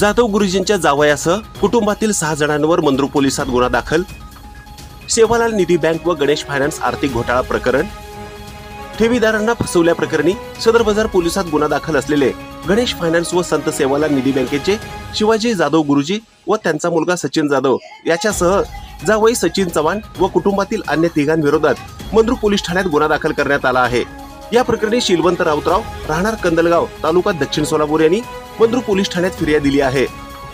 जाधव गुरुजींच्या जावयासह कुटुंबातील 6 जणांवर मंद्रुप पोलिसात गुन्हा दाखल। सेवालाल निधी बँक व गणेश फायनान्स आर्थिक घोटाळा प्रकरण। ठेवीदारांना फसवल्याप्रकरणी सदर बाजार पोलिसात गुन्हा दाखल असलेले गणेश फायनान्स व संत सेवालाल निधी बँकेचे शिवाजी जाधव गुरुजी व त्यांचा मुलगा सचिन जाधव याच्यासह जावई सचिन चव्हाण व कुटुंबातील अन्य तिघांविरोधात मंद्रुप पोलीस ठाण्यात गुन्हा दाखल करण्यात आला आहे। या प्रकरणी शीलवंत राऊतराव राहणार कंदलगाव तालुका दक्षिण सोलापूर यांनी मंद्रुप पोलीस ठाण्यात फिर्याद दिली आहे।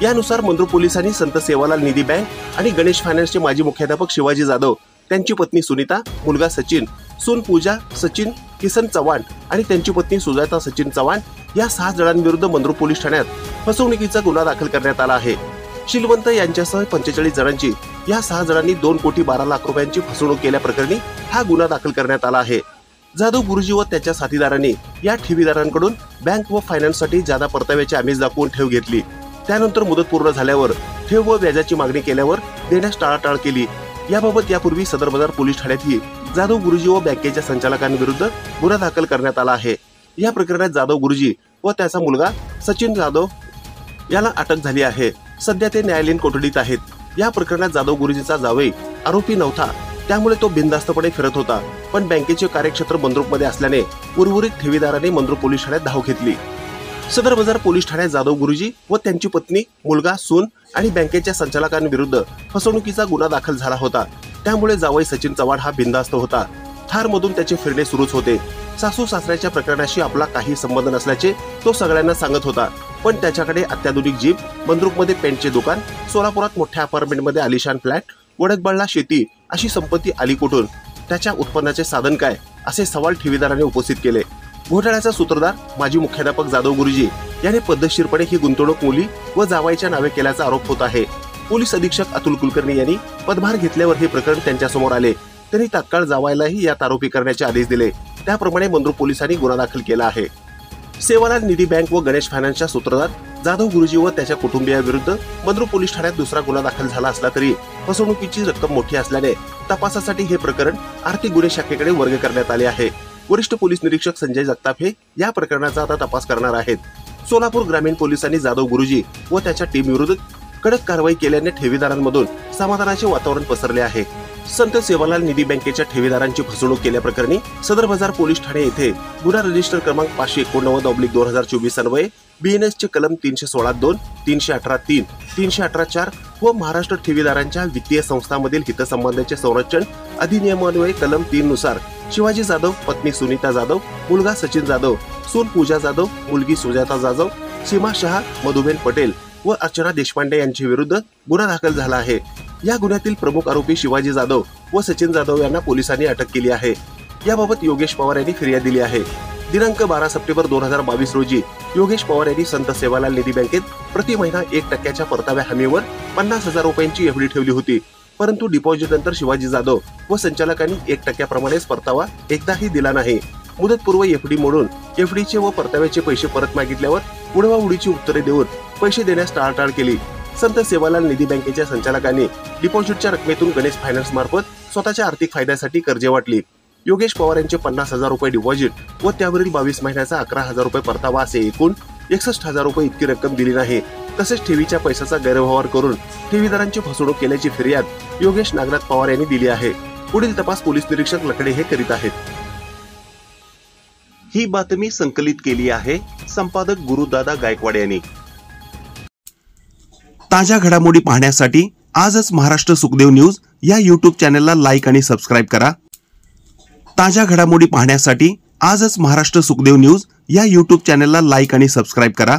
यानुसार मंद्रुप पोलिसांनी संत सेवालाल निधी बँक आणि गणेश फायनान्सचे माजी मुख्याध्यापक शिवाजी जाधव, त्यांची पत्नी सुनीता, मुलगा सचिन, सून पूजा, सचिन किसन चव्हाण आणि त्यांची पत्नी सुजाता सचिन चव्हाण या 6 जणांविरुद्ध मंद्रुप पोलीस ठाण्यात फसवणुकीचा गुन्हा दाखल करण्यात आला आहे। शीलवंत यांच्यासह 45 जणांची या 6 जणांनी 2 कोटी 12 लाख रुपयांची फसवणूक केल्याप्रकरणी हा गुन्हा दाखल करण्यात आला आहे। जाधव गुरुजी व त्याच्या साथीदारांनी या ठेवीदारांकडून बँक व फायनान्ससाठी जादा परताव्याची आमिष दाखवून ठेव घेतली। त्यानंतर मुदत पूर्ण झाल्यावर ठेव व व्याजाची मागणी केल्यावर देण्यास टाळाटाळ केली। याबाबत यापूर्वी सदर बाजार पोलीस ठाण्यातही जाधव गुरुजी व बँकेच्या संचालकांविरुद्ध गुन्हा दाखल करण्यात आला आहे। या प्रकरणात जाधव गुरुजी व त्याचा मुलगा सचिन जाधव याला अटक झाली आहे। सध्या ते न्यायालयीन कोठडीत आहेत। या प्रकरणात जाधव गुरुजीचा जावई आरोपी नव्हता, त्यामुळे तो बिनधास्तपणे फिरत होता, पण बँकेचे कार्यक्षेत्र मंद्रुपमध्ये असल्याने उर्वरित ठेवीदारांनी मंद्रुप पोलीस ठाण्यात धाव घेतली। सदर बाजार पोलीस ठाण्यात जाधव गुरुजी व त्यांची पत्नी, मुलगा, सून आणि बँकेच्या संचालकांविरुद्ध फसवणुकीचा गुन्हा दाखल झाला होता। त्यामुळे जावई सचिन चव्हाण हा बिनधास्त होता। थारमधून त्याचे फिरणे सुरूच होते। सासू सासऱ्याच्या प्रकरणाशी आपला काही संबंध नसल्याचे तो सगळ्यांना सांगत होता, पण त्याच्याकडे अत्याधुनिक जीप, मंद्रुपमध्ये पेंटचे दुकान, सोलापुरात मोठ्या अपार्टमेंटमध्ये आलिशान फ्लॅट, वडकबाळला शेती अशी संपत्ती आली कुठून? त्याच्या उत्पन्नाचे साधन काय? असे सवाल ठेवीदारांनी उपस्थित केले। घोटाळ्याचा सूत्रधार माजी मुख्याध्यापक जाधव गुरुजी याने पद्धतशीरपणे ही गुंतवणूक मुली व जावयाच्या नावे केल्याचा आरोप होत आहे। पोलीस अधीक्षक अतुल कुलकर्णी यांनी पदभार घेतल्यावर हे प्रकरण त्यांच्या समोर आले। त्यांनी तात्काळ जावयालाही यात आरोपी करण्याचे आदेश दिले। त्याप्रमाणे मंद्रुप पोलिसांनी गुन्हा दाखल केला आहे। सेवालाल निधी बँक व गणेश फायनान्सच्या सूत्रधार जाधव गुरुजी व त्याच्या कुटुंबियांविरुद्ध मंद्रुप पोलीस ठाण्यात दुसरा गुन्हा दाखल झाला असला तरी फसवणुकीची रक्कम मोठी असल्याने तपासासाठी हे प्रकरण आर्थिक गुन्हे शाखेकडे वर्ग करण्यात आले आहे। वरिष्ठ पोलीस निरीक्षक संजय जगताप हे या प्रकरणाचा आता तपास करणार आहेत। सोलापूर ग्रामीण पोलिसांनी जाधव गुरुजी व त्याच्या टीम विरुद्ध कडक कारवाई केल्याने ठेवीदारांमधून समाधानाचे वातावरण पसरले आहे। संत सेवालाल निधी बँकेच्या ठेवीदारांची फसवणूक केल्याप्रकरणी सदर बाजार पोलीस ठाणे येथे गुन्हा रजिस्टर क्रमांक 589/2024 अन्वये BNS चे कलम 316(2), 318(3), 318(4) व महाराष्ट्र ठेवीदारांच्या वित्तीय संस्थांमधील हितसंबंधांचे संरक्षण अधिनियमान्वये कलम 3 नुसार शिवाजी जाधव, पत्नी सुनीता जाधव, मुलगा सचिन जाधव, सून पूजा जाधव, मुलगी सुजाता जाधव, सीमा शहा, मधुबेन पटेल व अर्चना देशपांडे यांच्या विरुद्ध गुन्हा दाखल झाला आहे। या गुन्ह्यातील प्रमुख आरोपी शिवाजी जाधव व सचिन जाधव यांना पोलिसांनी अटक केली आहे। याबाबत योगेश पवार यांनी फिर्याद दिली आहे। दिनांक 12 सप्टेंबर 2022 रोजी योगेश पवार यांनी संत सेवालाल निधी बँकेत प्रति महिना 1% परताव्या हमीवर 50,000 रुपयांची एफडी ठेवली होती, परंतु डिपॉझिट नंतर शिवाजी जाधव व संचालकांनी 1% प्रमाणेच परतावा एकदाही दिला नाही। मुदतपूर्व एफडी मोडून एफडीचे व परताव्याचे पैसे परत मागितल्यावर उडवाउडीची उत्तरे देऊन पैसे देण्यास टाळाटाळ केली। संत सेवालाल निधी बँकेच्या संचालकांनी डिपॉझिटच्या रकमेतून गणेश फायनान्स मार्फत स्वतःच्या आर्थिक फायद्यासाठी कर्जे वाटली। योगेश पवार यांचे 50,000 रुपये डिपॉझिट व त्यावरील 22 महिन्याचा 11,000 रुपये परतावा असे एकूण 61,000 रुपये इतकी रक्कम दिली नाही। तसेच ठेवीच्या पैशाचा गैरव्यवहार करून ठेवीदारांची फसवणूक केल्याची फिर्याद योगेश नागनाथ पवार यांनी दिली आहे। पुढील तपास पोलीस निरीक्षक लकडे हे करीत आहेत। ही बातमी संकलित केली आहे संपादक गुरुदादा गायकवाड यांनी। ताज्या घडामोडी पाहण्यासाठी आजच महाराष्ट्र सुखदेव न्यूज या YouTube चॅनलला लाईक आणि सबस्क्राईब करा। ताज्या घडामोडी पाहण्यासाठी आजच महाराष्ट्र सुखदेव न्यूज या YouTube चॅनलला लाईक आणि सबस्क्राईब करा।